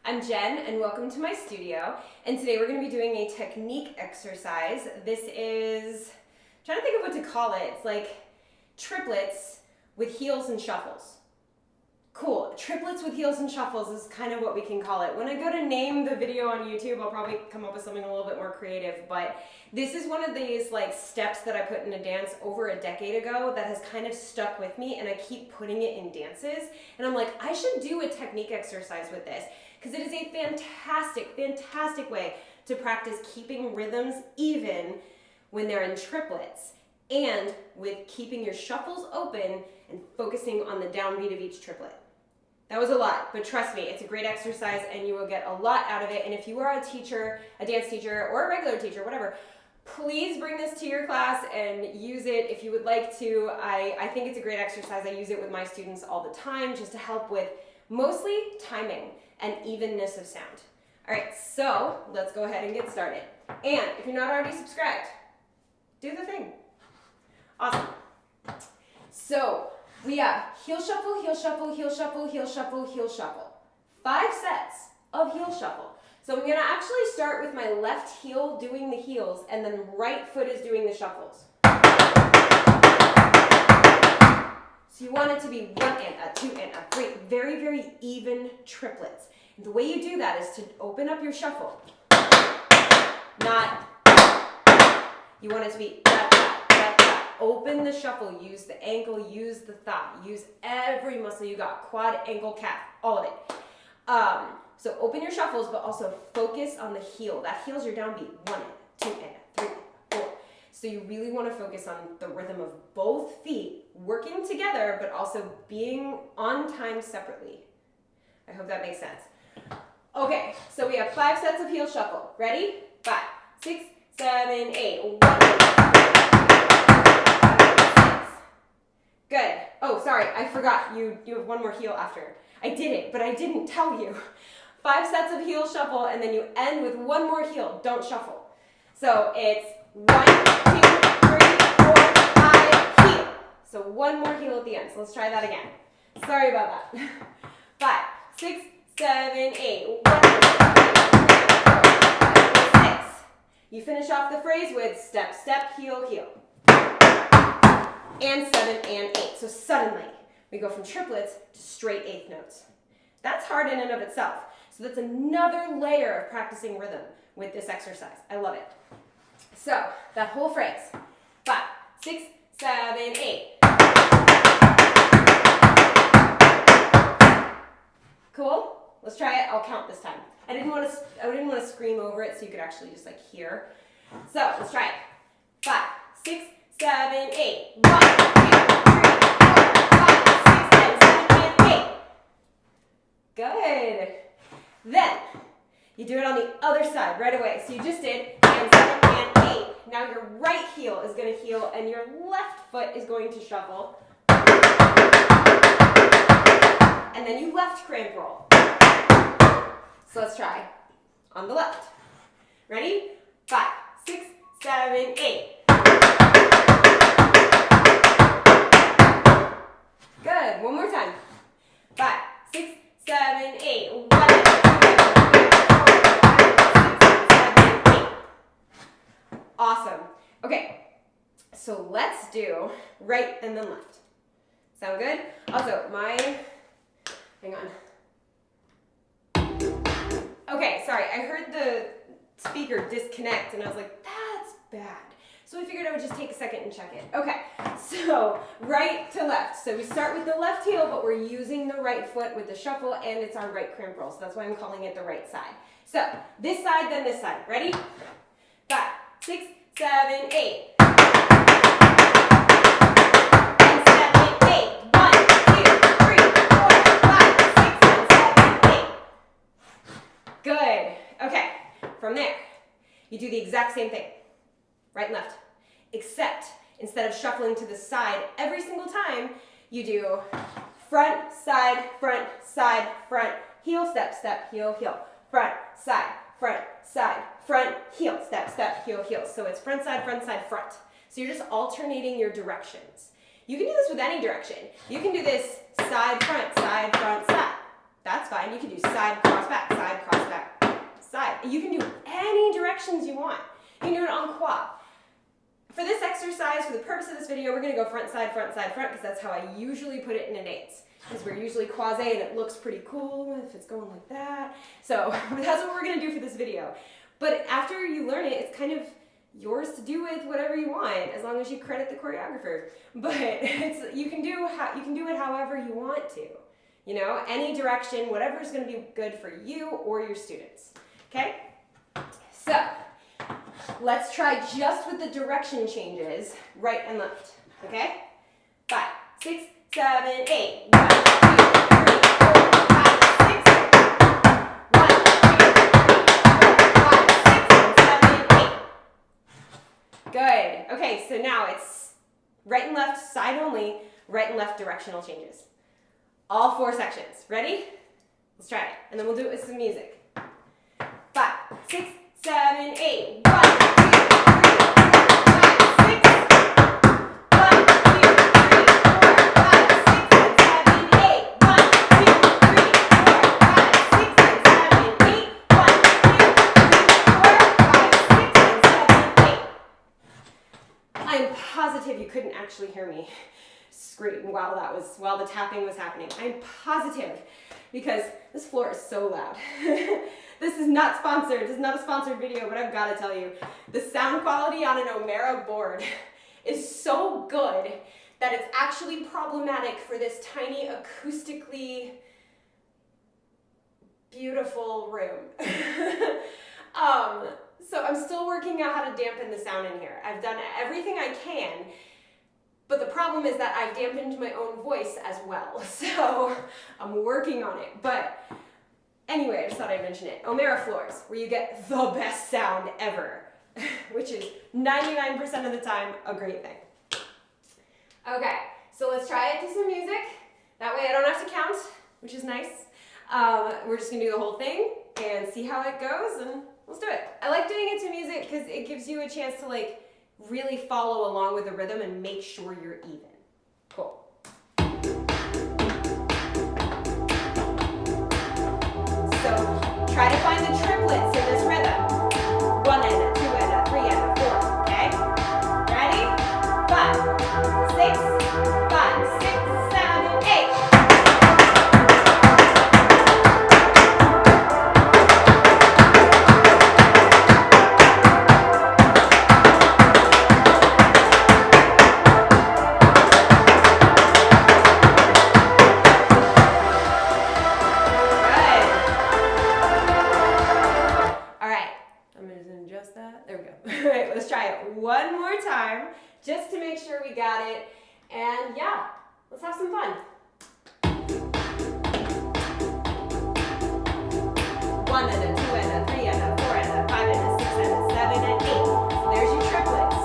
I'm Jen and welcome to my studio, and today we're going to be doing a technique exercise. This is, I'm trying to think of what to call it. It's like triplets with heels and shuffles. Cool, triplets with heels and shuffles is kind of what we can call it. When I go to name the video on YouTube, I'll probably come up with something a little bit more creative, but this is one of these like steps that I put in a dance over a decade ago that has kind of stuck with me, and I keep putting it in dances, and I'm like, I should do a technique exercise with this, because it is a fantastic, fantastic way to practice keeping rhythms even when they're in triplets, and with keeping your shuffles open and focusing on the downbeat of each triplet. That was a lot, but trust me, it's a great exercise and you will get a lot out of it. And if you are a teacher, a dance teacher, or a regular teacher, whatever, please bring this to your class and use it if you would like to. I think it's a great exercise. I use it with my students all the time just to help with mostly timing and evenness of sound. All right, so let's go ahead and get started. And if you're not already subscribed, do the thing. Awesome. So we have heel shuffle, heel shuffle, heel shuffle, heel shuffle, heel shuffle. 5 sets of heel shuffle. So I'm going to actually start with my left heel doing the heels, and then right foot is doing the shuffles. So you want it to be 1 and a 2 and a 3, very, very even triplets. And the way you do that is to open up your shuffle. Not, you want it to be open the shuffle, use the ankle, use the thigh, use every muscle you got, quad, ankle, calf, all of it. So open your shuffles, but also focus on the heel. That heel's your downbeat, 1 and 2 and 3, 4. So you really want to focus on the rhythm of both feet working together, but also being on time separately. I hope that makes sense. Okay, so we have 5 sets of heel shuffle. Ready? 5, 6, 7, 8. 1, good. Oh, sorry, I forgot. You have 1 more heel after. I did it, but I didn't tell you. 5 sets of heel shuffle, and then you end with 1 more heel. Don't shuffle. So it's 1, 2, 3, 4, 5, heel. So 1 more heel at the end. So let's try that again. Sorry about that. 5, 6, 7, 8. 1, 2, 3, 4, 5, 6. You finish off the phrase with step, step, heel, heel. And 7 and 8. So suddenly, we go from triplets to straight 8th notes. That's hard in and of itself. So that's another layer of practicing rhythm with this exercise. I love it. So, that whole phrase. 5, 6, 7, 8. Cool? Let's try it. I'll count this time. I didn't want to scream over it so you could actually just like hear. So, let's try it. 5, 6, 7, 8. 1, 2, 3, 4, 5, 6, 7, 8. Good. Then, you do it on the other side right away. So you just did and 7 and 8. Now your right heel is going to heel and your left foot is going to shuffle. And then you left crank roll. So let's try on the left. Ready? 5, 6, 7, 8. Good. One more time. 5, 6, 7, 8. 1, 2, 3, 4, 5, 6, 7, 8. Awesome. Okay. So let's do right and then left. Sound good? Also, hang on. Okay, sorry. I heard the speaker disconnect and I was like, that's bad. So I figured I would just take a second and check it. Okay, so right to left. So we start with the left heel, but we're using the right foot with the shuffle, and it's our right cramp roll. So that's why I'm calling it the right side. So this side, then this side. Ready? 5, 6, 7, 8. And 7, 8. 1, 2, 3, 4, 5, 6, 7, 8. Good. Okay, from there, you do the exact same thing. Right and left. Except instead of shuffling to the side every single time, you do front, side, heel, step, step, heel, heel. Front, side, heel, step, step, heel, heel. So it's front, side, front. So you're just alternating your directions. You can do this with any direction. You can do this side, front, side. That's fine. You can do side, cross, back, You can do any directions you want. You can do it en croix. For this exercise, for the purpose of this video, we're going to go front, side, front, because that's how I usually put it in a dance. Because we're usually croisé and it looks pretty cool if it's going like that. So that's what we're going to do for this video. But after you learn it, it's kind of yours to do with whatever you want, as long as you credit the choreographer. But you can do it however you want to. You know, any direction, whatever is going to be good for you or your students. Okay? So let's try just with the direction changes, right and left. Okay? 5, 6, 7, 8. 1, 2, 3, 4, 5, 6. 1, 2, 3, 4, 5, 6, 7, 8. Good. Okay, so now it's right and left, side only, right and left directional changes. All 4 sections. Ready? Let's try it. And then we'll do it with some music. 5, 6, 7, 8. 1, 2, 3, 4, 5, 6. 1, 2, 3, 4, 5, 6, and 7, 8. 1, 2, 3, 4, 5, 6, and 7, 8. 1, 2, 3, 4, 5, 6, and 7, 8. I'm positive you couldn't actually hear me scream while the tapping was happening. I'm positive, because this floor is so loud. This is not sponsored. This is not a sponsored video, but I've got to tell you, the sound quality on an Omera board is so good that it's actually problematic for this tiny acoustically beautiful room. So I'm still working out how to dampen the sound in here. I've done everything I can, but the problem is that I've dampened my own voice as well. So I'm working on it. But anyway, I just thought I'd mention it. Omera floors, where you get the best sound ever, which is 99% of the time a great thing. Okay, so let's try it to some music. That way I don't have to count, which is nice. We're just gonna do the whole thing and see how it goes, and let's do it. I like doing it to music because it gives you a chance to like really follow along with the rhythm and make sure you're even. Cool. So try to find the triplets in this rhythm. 1 and a 2 and a 3 and a 4. Okay? Ready? 5, 6, 5, 6, 7, 8. One more time, just to make sure we got it. And yeah, let's have some fun. 1 and a 2 and a 3 and a 4 and a 5 and a 6 and a 7 and 8. So there's your triplets.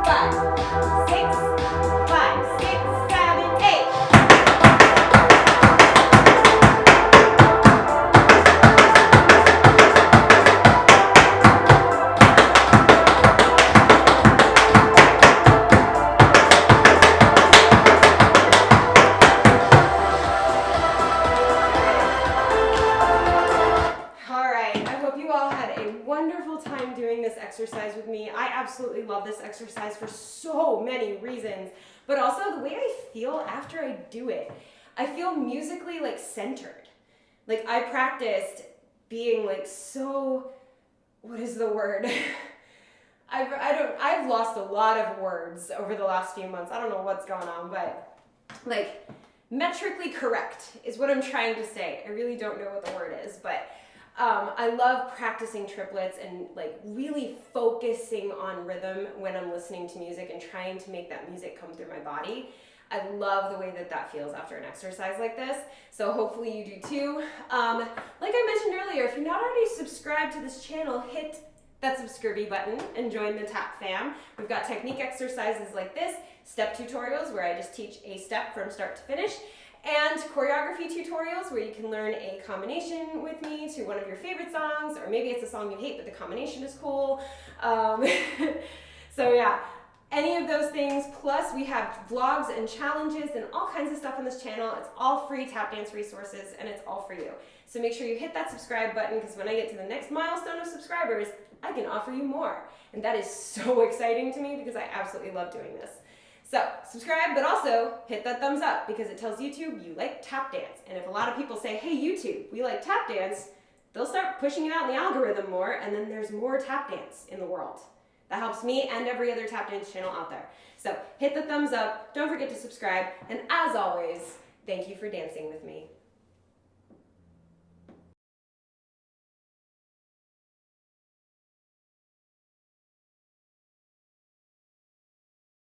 5, 6, 5, 6, 7, 8. Exercise with me. I absolutely love this exercise for so many reasons, but also the way I feel after I do it. I feel musically like centered. Like I practiced being like so, what is the word? I've lost a lot of words over the last few months. I don't know what's going on, but like metrically correct is what I'm trying to say. I really don't know what the word is, but I love practicing triplets and like really focusing on rhythm when I'm listening to music and trying to make that music come through my body. I love the way that that feels after an exercise like this, so hopefully you do too. Like I mentioned earlier, if you're not already subscribed to this channel, hit that subscribe button and join the TAP fam. We've got technique exercises like this, step tutorials where I just teach a step from start to finish, and choreography tutorials where you can learn a combination with me to one of your favorite songs, or maybe it's a song you hate but the combination is cool. So yeah, any of those things. Plus we have vlogs and challenges and all kinds of stuff on this channel. It's all free tap dance resources and it's all for you. So make sure you hit that subscribe button, because when I get to the next milestone of subscribers, I can offer you more. And that is so exciting to me because I absolutely love doing this. So subscribe, but also hit that thumbs up, because it tells YouTube you like tap dance. And if a lot of people say, hey YouTube, we like tap dance, they'll start pushing it out in the algorithm more, and then there's more tap dance in the world. That helps me and every other tap dance channel out there. So hit the thumbs up, don't forget to subscribe, and as always, thank you for dancing with me.